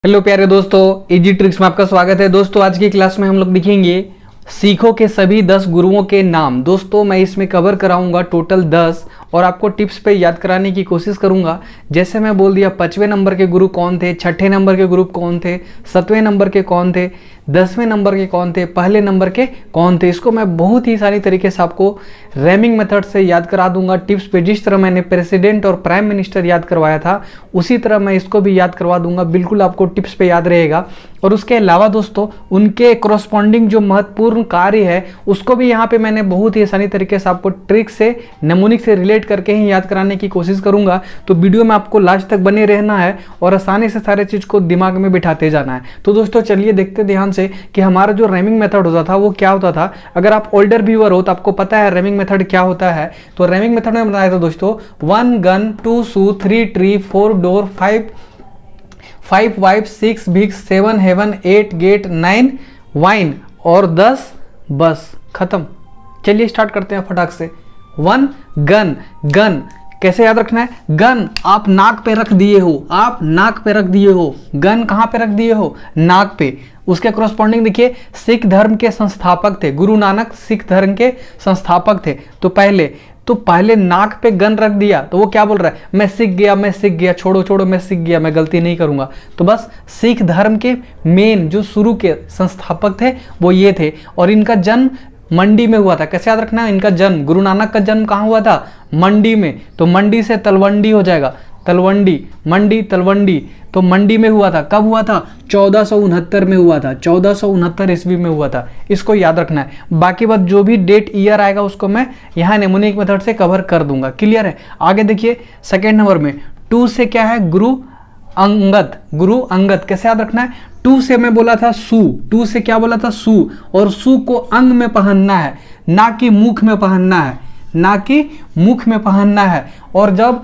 Hello प्यारे दोस्तों, easy tricks में आपका स्वागत है। दोस्तों आज की क्लास में हम लोग देखेंगे सीखो के सभी 10 गुरुओं के नाम। दोस्तों मैं इसमें कवर कराऊंगा टोटल 10 और आपको टिप्स पे याद कराने की कोशिश करूंगा। जैसे मैं बोल दिया 5वें नंबर के गुरु कौन थे, 6ठे नंबर के गुरु कौन थे, 7वें नंबर के कौन थे, 10वें नंबर के कौन थे, पहले नंबर के कौन थे। इसको मैं बहुत ही सारी तरीके से आपको रैमिंग मेथड से याद करा दूंगा टिप्स पे। जिस तरह मैंने प्रेसिडेंट और प्राइम मिनिस्टर याद करवाया था उसी तरह मैं इसको भी याद करवा दूंगा। बिल्कुल आपको टिप्स पे याद रहेगा। और उसके अलावा दोस्तों उनके करस्पॉन्डिंग जो महत्वपूर्ण कार्य है उसको भी यहाँ पे मैंने बहुत ही आसानी तरीके से आपको ट्रिक से नमूनिक से रिलेट करके ही याद कराने की कोशिश करूंगा। तो वीडियो में आपको लास्ट तक बने रहना है और आसानी से सारे चीज को दिमाग में बिठाते जाना है। तो दोस्तों चलिए देखते ध्यान से कि हमारा जो रैमिंग मेथड होता था वो क्या होता था। अगर आप ओल्डर व्यूअर हो तो आपको पता है रैमिंग मेथड क्या होता है। तो रैमिंग मेथड में बताया था दोस्तों 1 gun, 2 shoe, 3 tree, 4 door, 5 wife, 6 भिक्स, 7 हेवन, 8 गेट, 9 वाइन और 10 बस। खत्म। चलिए स्टार्ट करते हैं फटाक से। 1 गन। गन कैसे याद रखना है? गन आप नाक पे रख दिए हो, आप नाक पे रख दिए हो। गन कहाँ पे रख दिए हो? नाक पे। उसके करस्पॉन्डिंग देखिए सिख धर्म के संस्थापक थे, गुरु नानक सिख धर्म के संस्थापक थे। तो पहले नाक पे गन रख दिया तो वो क्या बोल रहा है? मैं सीख गया, छोड़ो छोड़ो, मैं सीख गया, मैं गलती नहीं करूंगा। तो बस सिख धर्म के मेन जो शुरू के संस्थापक थे वो ये थे। और इनका जन्म मंडी में हुआ था। कैसे याद रखना है? इनका जन्म, गुरु नानक का जन्म कहाँ हुआ था? मंडी में। तो मंडी से तलवंडी हो जाएगा, तलवंडी, मंडी, तलवंडी। तो मंडी में हुआ था। कब हुआ था? 1469 में हुआ था। 1469 ईस्वी में हुआ था। इसको याद रखना है। बाकी बात जो भी डेट ईयर आएगा उसको मैं यहाँ नेमोनिक मेथड से कवर कर दूंगा। क्लियर है? आगे देखिए सेकेंड नंबर में 2 से क्या है? गुरु अंगद। गुरु अंगद कैसे याद रखना है? 2 से मैं बोला था सू। 2 से क्या बोला था? सू। और सू को अंग में पहनना है, ना कि मुख में पहनना है, ना कि मुख में पहनना है। और जब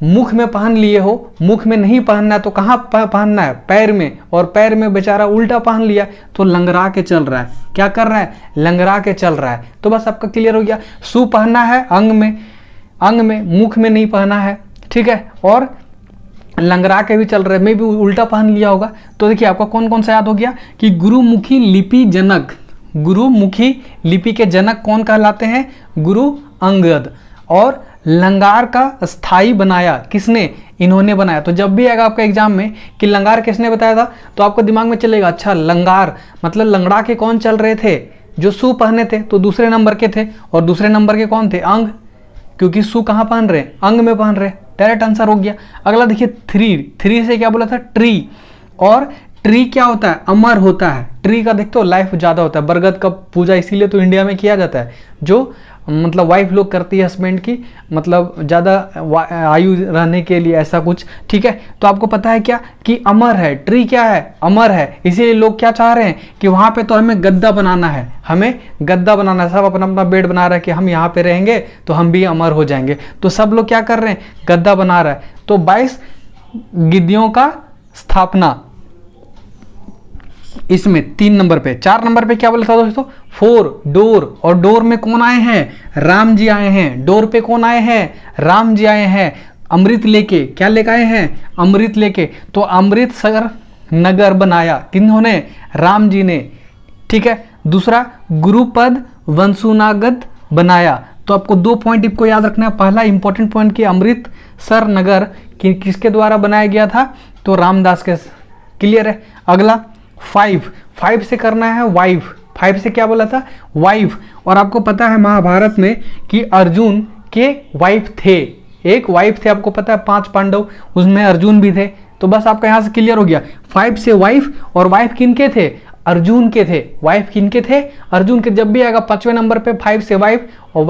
मुख में पहन लिए हो, मुख में नहीं पहनना है तो कहाँ पहनना है? पैर में। और पैर में बेचारा उल्टा पहन लिया तो लंगरा के चल रहा है। क्या कर रहा है? लंगरा के चल रहा है। तो बस आपका क्लियर हो गया। सू पहनना है अंग में, अंग में, मुख में नहीं पहना है। ठीक है? और लंगरा के भी चल रहा है, मैं भी उल्टा पहन लिया होगा। तो देखिए आपका कौन कौन सा याद हो गया कि गुरुमुखी लिपि जनक, गुरुमुखी लिपि के जनक कौन कहलाते हैं? गुरु अंगद। और लंगार का स्थाई बनाया किसने? इन्होंने बनाया। तो जब भी आएगा आपका एग्जाम में कि लंगार किसने बताया था तो आपको दिमाग में चलेगा अच्छा लंगार मतलब लंगड़ा के कौन चल रहे थे? जो सू पहने थे तो दूसरे नंबर के थे। और दूसरे नंबर के कौन थे? अंग, क्योंकि सू कहाँ पहन रहे? अंग में पहन रहे। डायरेक्ट आंसर हो गया। अगला देखिए 3 से क्या बोला था? ट्री। और ट्री क्या होता है? अमर होता है। ट्री का देखते हो लाइफ ज़्यादा होता है। बरगद का पूजा इसीलिए तो इंडिया में किया जाता है, जो मतलब वाइफ लोग करती है हस्बैंड की, मतलब ज़्यादा आयु रहने के लिए, ऐसा कुछ। ठीक है? तो आपको पता है क्या कि अमर है। ट्री क्या है? अमर है। इसीलिए लोग क्या चाह रहे हैं कि वहाँ पे तो हमें गद्दा बनाना है, हमें गद्दा बनाना है। सब अपना अपना बेड बना रहा है कि हम यहाँ पे रहेंगे तो हम भी अमर हो जाएंगे। तो सब लोग क्या कर रहे हैं? गद्दा बना रहा है। तो 22 गिद्दियों का स्थापना इसमें 3 नंबर पे। 4 नंबर पे क्या बोला था दोस्तों? 4 डोर। और डोर में कौन आए हैं? राम जी आए हैं। डोर पे कौन आए हैं? राम जी आए हैं। अमृत लेके। क्या लेके आए हैं? अमृत लेके। तो अमृतसर नगर बनाया किन्होंने? राम जी ने। ठीक है? दूसरा गुरुपद वंशुनागद बनाया। तो आपको 2 पॉइंट आपको याद रखना है। पहला इंपॉर्टेंट पॉइंट कि अमृतसर नगर किसके द्वारा बनाया गया था? तो रामदास के। क्लियर है? अगला 5 से करना है वाइफ। 5 से क्या बोला था? वाइफ। और आपको पता है महाभारत में कि अर्जुन के वाइफ थे, एक वाइफ थे। आपको पता है 5 पांडव, उसमें अर्जुन भी थे। तो बस आपका यहाँ से क्लियर हो गया। 5 से वाइफ। और वाइफ किनके थे? अर्जुन के थे। वाइफ किनके थे? अर्जुन के। जब भी आएगा 5वें नंबर पे 5 से वाइफ, और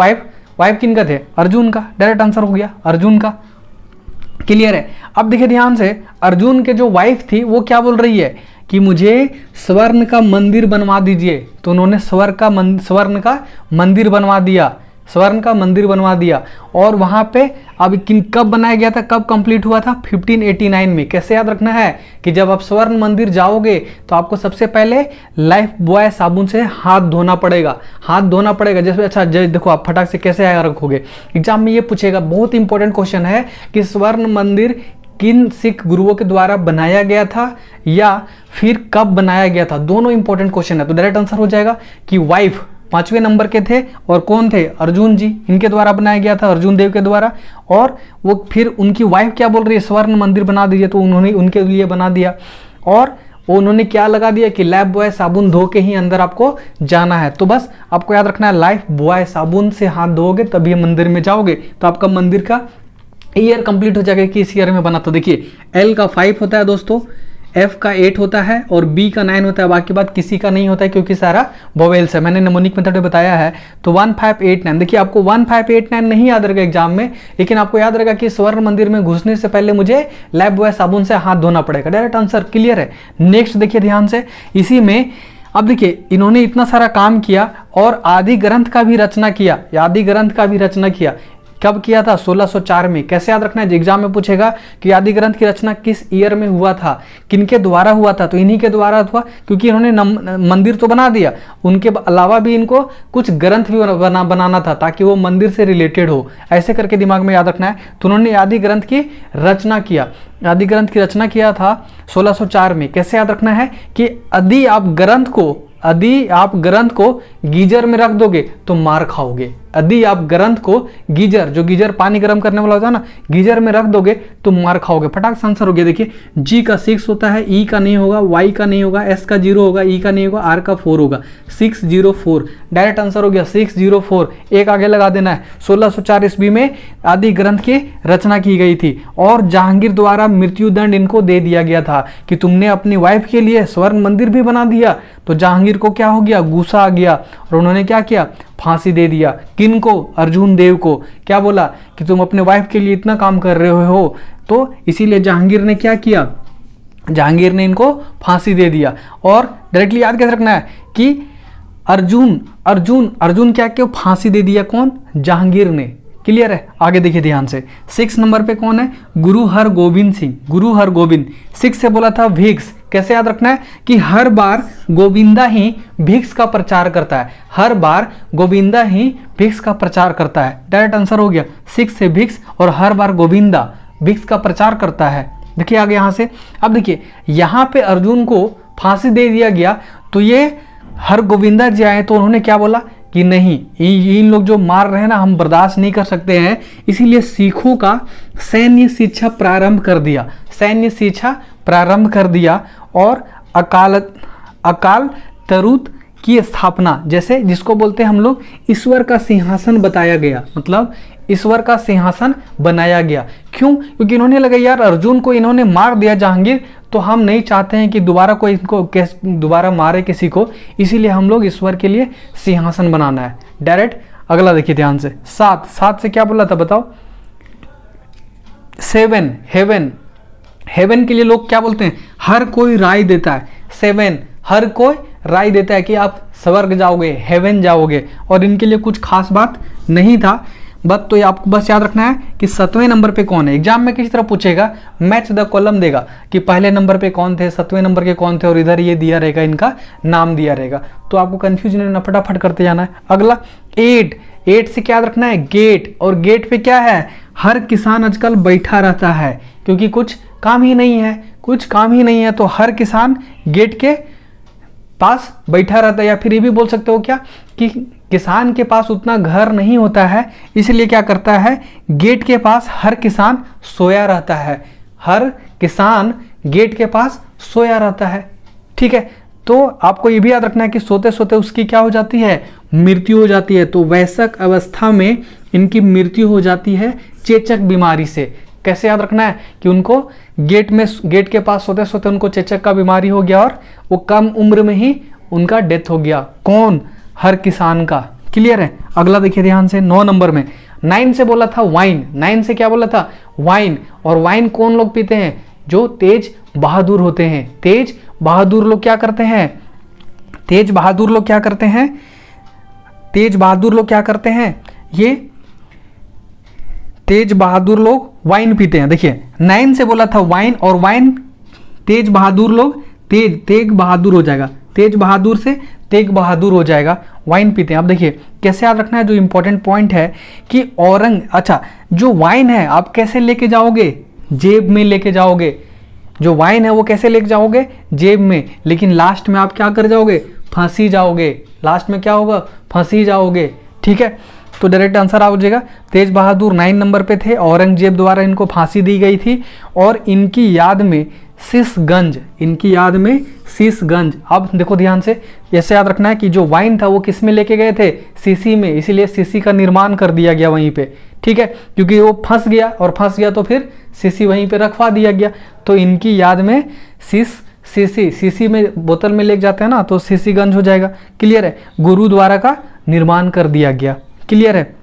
वाइफ किनका थे? अर्जुन का। डायरेक्ट आंसर हो गया अर्जुन का। क्लियर है? अब देखिए ध्यान से, अर्जुन के जो वाइफ थी वो क्या बोल रही है कि मुझे स्वर्ण का मंदिर बनवा दीजिए। तो उन्होंने स्वर्ण का मंदिर बनवा दिया, स्वर्ण का मंदिर बनवा दिया। और वहाँ पे अब कब बनाया गया था? कब कंप्लीट हुआ था? 1589 में। कैसे याद रखना है कि जब आप स्वर्ण मंदिर जाओगे तो आपको सबसे पहले लाइफ बॉय साबुन से हाथ धोना पड़ेगा। हाथ धोना पड़ेगा। जैसे अच्छा देखो आप फटाक से कैसे रखोगे, एग्जाम में ये पूछेगा, बहुत इंपॉर्टेंट क्वेश्चन है कि स्वर्ण मंदिर किन सिख गुरुओं के द्वारा बनाया गया था या फिर कब बनाया गया था, दोनों इंपॉर्टेंट क्वेश्चन है। तो डायरेक्ट आंसर हो जाएगा कि वाइफ 5वें नंबर के थे और कौन थे, अर्जुन जी, इनके द्वारा बनाया गया था, अर्जुन देव के द्वारा। और वो फिर उनकी वाइफ क्या बोल रही है, स्वर्ण मंदिर बना दीजिए, तो उन्होंने उनके लिए बना दिया। और वो उन्होंने क्या लगा दिया कि लाइफ बॉय साबुन धो के ही अंदर आपको जाना है। तो बस आपको याद रखना है, लाइफ बॉय साबुन से हाथ धोगे तभी मंदिर में जाओगे, तो आपका मंदिर का ईयर कंप्लीट हो जाएगा कि इस ईयर में बना। तो देखिए एल का 5 होता है दोस्तों, एफ का 8 होता है और बी का 9 होता है, बाकी बात किसी का नहीं होता है क्योंकि सारा वोवेल्स है, मैंने नेमोनिक मेथड में बताया है। तो 1589, देखिए आपको 1589 नहीं याद रहेगा एग्जाम में, लेकिन आपको याद रहेगा कि स्वर्ण मंदिर में घुसने से पहले मुझे लाइफ बॉय साबुन से हाथ धोना पड़ेगा। डायरेक्ट आंसर क्लियर है। नेक्स्ट देखिए ध्यान से, इसी में अब देखिए इन्होंने इतना सारा काम किया और आदि ग्रंथ का भी रचना किया, आदि ग्रंथ का भी रचना किया। कब किया था, 1604 में। कैसे याद रखना है, एग्जाम में पूछेगा कि आदि ग्रंथ की रचना किस ईयर में हुआ था, किनके द्वारा हुआ था, तो इन्हीं के द्वारा हुआ, क्योंकि इन्होंने मंदिर तो बना दिया, उनके अलावा भी इनको कुछ ग्रंथ भी बनाना था ताकि वो मंदिर से रिलेटेड हो, ऐसे करके दिमाग में याद रखना है। तो उन्होंने आदि ग्रंथ की रचना किया, आदि ग्रंथ की रचना किया था 1604 में। कैसे याद रखना है कि यदि आप ग्रंथ को गीजर में रख दोगे तो मार खाओगे। यदि आप ग्रंथ को गीजर, जो गीजर पानी गर्म करने वाला होता है ना, गीजर में रख दोगे तो मार खाओगे। फटाक से आंसर हो गया। देखिए जी का 6 होता है, ई का नहीं होगा, वाई का नहीं होगा, एस का 0 होगा, ई का नहीं होगा, आर का 4 होगा, 604। डायरेक्ट आंसर हो गया 604। एक आगे लगा देना है। 1604 ईस्वी में आदि ग्रंथ की रचना की गई थी और जहांगीर द्वारा मृत्युदंड इनको दे दिया गया था कि तुमने अपनी वाइफ के लिए स्वर्ण मंदिर भी बना दिया। तो जहांगीर को क्या हो गया, गुस्सा आ गया और उन्होंने क्या किया, फांसी दे दिया। किनको, अर्जुन देव को। क्या बोला कि तुम अपने वाइफ के लिए इतना काम कर रहे हो, तो इसीलिए जहांगीर ने क्या किया, जहांगीर ने इनको फांसी दे दिया। और डायरेक्टली याद कैसे रखना है कि अर्जुन क्या क्यों फांसी दे दिया, कौन, जहांगीर ने। क्लियर है। आगे देखिए ध्यान से, 6 नंबर पे कौन है, गुरु हरगोविंद सिंह, गुरु हरगोविंद। 6 से बोला था भिक्स। कैसे याद रखना है कि हर बार गोविंदा ही भिक्स का प्रचार करता है, हर बार गोविंदा ही भिक्स का प्रचार करता है। डायरेक्ट आंसर हो गया 6 से भिक्स, और हर बार गोविंदा भिक्स का प्रचार करता है। देखिए आगे यहां से, अब देखिए यहां पे अर्जुन को फांसी दे दिया गया, तो ये हर गोविंदा जी आए तो उन्होंने क्या बोला कि नहीं, इन लोग जो मार रहे हैं ना, हम बर्दाश्त नहीं कर सकते हैं, इसीलिए सिखों का सैन्य शिक्षा प्रारंभ कर दिया, सैन्य शिक्षा प्रारंभ कर दिया। और अकाल तरूत की स्थापना, जैसे जिसको बोलते हैं हम लोग ईश्वर का सिंहासन बताया गया, मतलब ईश्वर का सिंहासन बनाया गया। क्यों, क्योंकि इन्होंने लगा यार अर्जुन को इन्होंने मार दिया जहांगीर, तो हम नहीं चाहते हैं कि दोबारा कोई इनको दोबारा मारे किसी को, इसीलिए हम लोग ईश्वर के लिए सिंहासन बनाना है। डायरेक्ट अगला देखिए ध्यान से, 7 से क्या बोला था बताओ, 7 हेवन के लिए लोग क्या बोलते हैं, हर कोई राय देता है। 7 हर कोई राय देता है कि आप स्वर्ग जाओगे, हेवन जाओगे, और इनके लिए कुछ खास बात नहीं था। तो ये आपको बस याद रखना है कि 7वें नंबर पे कौन है। एग्जाम में किसी तरह पूछेगा, मैच द कॉलम देगा कि पहले नंबर पे कौन थे, 7वें नंबर के कौन थे, और इधर ये दिया रहेगा, इनका नाम दिया रहेगा, तो आपको कंफ्यूजन नहीं, फटाफट करते जाना है। अगला 8 से क्या याद रखना है, गेट। और गेट पे क्या है, हर किसान आजकल बैठा रहता है क्योंकि कुछ काम ही नहीं है, तो हर किसान गेट के पास बैठा रहता है। या फिर ये भी बोल सकते हो क्या कि किसान के पास उतना घर नहीं होता है, इसलिए क्या करता है, गेट के पास हर किसान सोया रहता है, हर किसान गेट के पास सोया रहता है। ठीक है, तो आपको ये भी याद रखना है कि सोते सोते उसकी क्या हो जाती है, मृत्यु हो जाती है। तो वयस्क अवस्था में इनकी मृत्यु हो जाती है चेचक बीमारी से। कैसे याद रखना है कि उनको गेट के पास सोते सोते उनको चेचक का बीमारी हो गया और वो कम उम्र में ही उनका डेथ हो गया। कौन, हर किसान का। क्लियर है। अगला देखिए ध्यान से, 9 नंबर में 9 से बोला था वाइन। 9 से क्या बोला था, वाइन। और वाइन कौन लोग पीते हैं, जो तेज बहादुर होते हैं। तेज बहादुर लोग क्या करते हैं, तेज बहादुर लोग क्या करते हैं, तेज बहादुर लोग क्या करते हैं, ये तेज बहादुर लोग वाइन पीते हैं। देखिए 9 से बोला था वाइन, और वाइन तेज बहादुर लोग, तेज बहादुर हो जाएगा, तेज बहादुर से तेज बहादुर हो जाएगा, वाइन पीते हैं। अब देखिए कैसे याद रखना है, जो इंपॉर्टेंट पॉइंट है कि जो वाइन है आप कैसे लेके जाओगे, जेब में लेके जाओगे। जो वाइन है वो कैसे लेके जाओगे? जेब में। लेकिन लास्ट में आप क्या कर जाओगे? फंसी जाओगे। लास्ट में क्या होगा? फंसी जाओगे। ठीक है, तो डायरेक्ट आंसर आ जाएगा। तेज बहादुर 9 नंबर पे थे, औरंगजेब द्वारा इनको फांसी दी गई थी और इनकी याद में शीशगंज, इनकी याद में शीशगंज। अब देखो ध्यान से, ऐसे याद रखना है कि जो वाइन था वो किस में लेके गए थे? सीसी में, इसीलिए सीसी का निर्माण कर दिया गया वहीं पे। ठीक है, क्योंकि वो फंस गया और फंस गया तो फिर सीसी वहीं पे रखवा दिया गया। तो इनकी याद में सीसी में बोतल में लेके जाते हैं ना, तो शीशीगंज हो जाएगा। क्लियर है? गुरुद्वारा का निर्माण कर दिया गया। क्लियर है?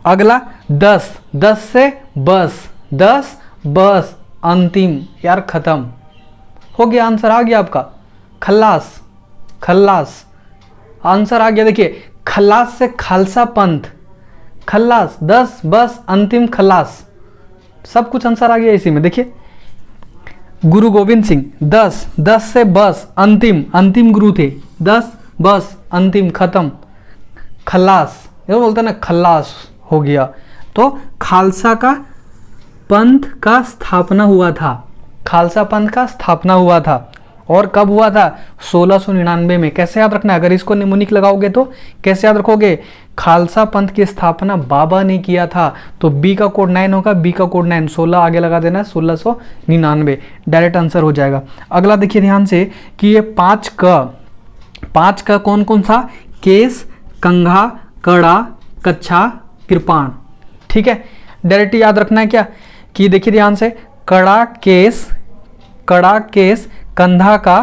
अगला 10 से बस, 10 बस अंतिम, यार खत्म हो गया। आंसर आ गया आपका, खल्लास। खल्लास आंसर आ गया। देखिए, खल्लास से खालसा पंथ, खल्लास, 10 बस अंतिम खल्लास, सब कुछ आंसर आ गया इसी में। देखिए, गुरु गोविंद सिंह 10 से बस अंतिम गुरु थे। 10 बस अंतिम, खत्म, खल्लास, ये बोलते हैं ना, खल्लास हो गया। तो खालसा का पंथ का स्थापना हुआ था। खालसा पंथ का स्थापना हुआ था और कब हुआ था? 1699 में। कैसे याद रखना है? अगर इसको निमोनिक लगाओगे तो कैसे याद रखोगे? खालसा पंथ की स्थापना बाबा ने किया था। तो बी का कोड 9 होगा, बी का कोड 9, 16 आगे लगा देना है, 1699 डायरेक्ट आंसर हो जाएगा। अगला देखिए ध्यान से कि ये 5 का कौन कौन सा? केस, कंघा, कड़ा, कच्छा, कृपाण। ठीक है, डायरेक्ट याद रखना है क्या कि देखिए ध्यान से, कड़ा केस, कंधा का,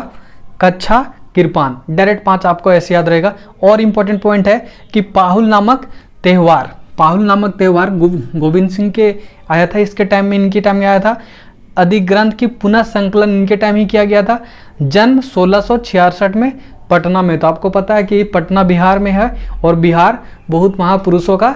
कच्छा, कृपाण, डायरेक्ट 5 आपको ऐसे याद रहेगा। और इंपॉर्टेंट पॉइंट है कि पाहुल नामक त्यौहार गोविंद सिंह के आया था, इसके टाइम में, इनके टाइम में आया था। अधिग्रंथ की पुनः संकलन इनके टाइम ही किया गया था। जन्म 1666 में पटना में। तो आपको पता है कि पटना बिहार में है और बिहार बहुत महापुरुषों का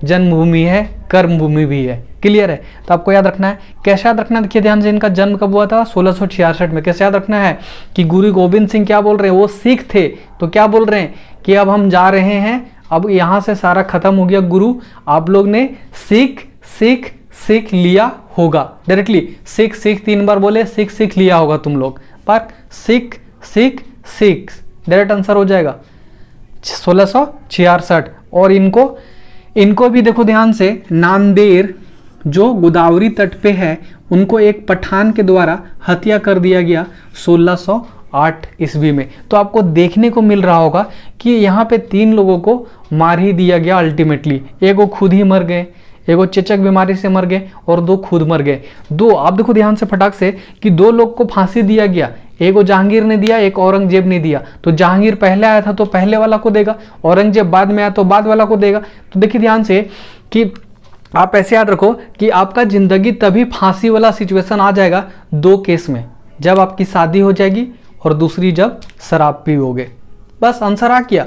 जन्मभूमि है, कर्मभूमि भी है। क्लियर है? तो आपको याद रखना है। कैसे याद रखना है? देखिए ध्यान से, इनका जन्म कब हुआ था? 1666 में। कैसे याद रखना है कि गुरु गोविंद सिंह क्या बोल रहे हैं? वो सिख थे, तो क्या बोल रहे हैं कि अब हम जा रहे हैं, अब यहाँ से सारा खत्म हो गया गुरु, आप लोग ने सीख लिया होगा। डायरेक्टली सीख 3 बार बोले, सीख लिया होगा तुम लोग, पर सीख डायरेक्ट आंसर हो जाएगा 1666। और इनको भी देखो ध्यान से, नांदेड़ जो गोदावरी तट पे है, उनको एक पठान के द्वारा हत्या कर दिया गया 1608 ईस्वी में। तो आपको देखने को मिल रहा होगा कि यहाँ पे 3 लोगों को मार ही दिया गया अल्टीमेटली। एगो खुद ही मर गए, एगो चेचक बीमारी से मर गए और 2 खुद मर गए। 2 आप देखो ध्यान से फटाक से कि 2 लोग को फांसी दिया गया, एगो जहांगीर ने दिया, एक औरंगजेब ने दिया। तो जहांगीर पहले आया था तो पहले वाला को देगा, औरंगजेब बाद में आया तो बाद वाला को देगा। तो देखिए ध्यान से कि आप ऐसे याद रखो कि आपका जिंदगी तभी फांसी वाला सिचुएशन आ जाएगा 2 केस में, जब आपकी शादी हो जाएगी और दूसरी जब शराब पीओगे। बस आंसर आ गया।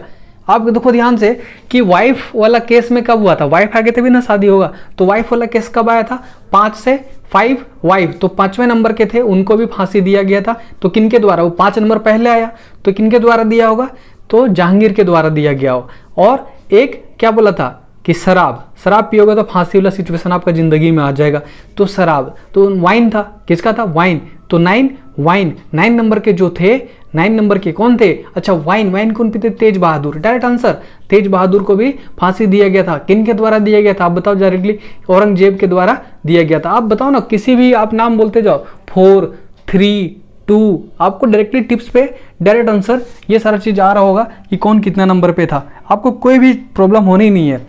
आप देखो ध्यान से कि वाइफ वाला केस में कब हुआ था? वाइफ आगे तभी ना शादी होगा। तो वाइफ वाला केस कब आया था? 5 से 5 वाइफ, तो 5वें नंबर के थे, उनको भी फांसी दिया गया था। तो किनके द्वारा? वो 5 नंबर पहले आया, तो किनके द्वारा दिया होगा? तो जहांगीर के द्वारा दिया गया हो। और एक क्या बोला था कि शराब पियोगे तो फांसी वाला सिचुएशन आपका जिंदगी में आ जाएगा। तो शराब, तो वाइन था, किसका था? वाइन। तो 9 नंबर के जो थे, 9 नंबर के कौन थे? अच्छा, वाइन कौन पीते? तेज बहादुर। डायरेक्ट आंसर, तेज बहादुर को भी फांसी दिया गया था। किन के द्वारा दिया गया था? आप बताओ डायरेक्टली। औरंगजेब के द्वारा दिया गया था। आप बताओ ना, किसी भी आप नाम बोलते जाओ, 4, 3, 2, आपको डायरेक्टली टिप्स पे डायरेक्ट आंसर ये सारा चीज आ रहा होगा कि कौन कितना नंबर पे था। आपको कोई भी प्रॉब्लम होनी नहीं है।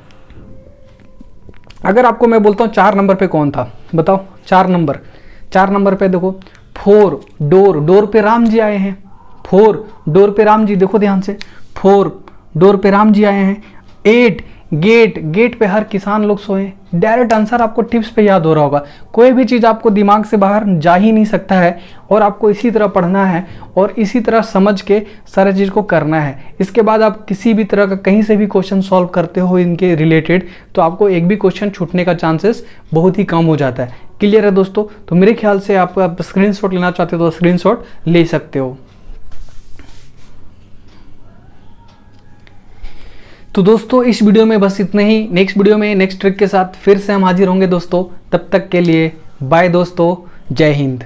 अगर आपको मैं बोलता हूँ 4 नंबर पे कौन था, बताओ। 4 नंबर पे देखो, 4 डोर पे राम जी आए हैं। 4 डोर पे राम जी, देखो ध्यान से, 4 डोर पे राम जी आए हैं। 8 गेट पे हर किसान लोग सोए। डायरेक्ट आंसर आपको टिप्स पे याद हो रहा होगा। कोई भी चीज़ आपको दिमाग से बाहर जा ही नहीं सकता है, और आपको इसी तरह पढ़ना है और इसी तरह समझ के सारे चीज़ को करना है। इसके बाद आप किसी भी तरह का कहीं से भी क्वेश्चन सॉल्व करते हो इनके रिलेटेड, तो आपको एक भी क्वेश्चन छूटने का चांसेस बहुत ही कम हो जाता है। क्लियर है दोस्तों? तो मेरे ख्याल से आप स्क्रीनशॉट लेना चाहते हो तो स्क्रीनशॉट ले सकते हो। तो दोस्तों इस वीडियो में बस इतना ही। नेक्स्ट वीडियो में नेक्स्ट ट्रिक के साथ फिर से हम हाजिर होंगे दोस्तों। तब तक के लिए बाय दोस्तों, जय हिंद।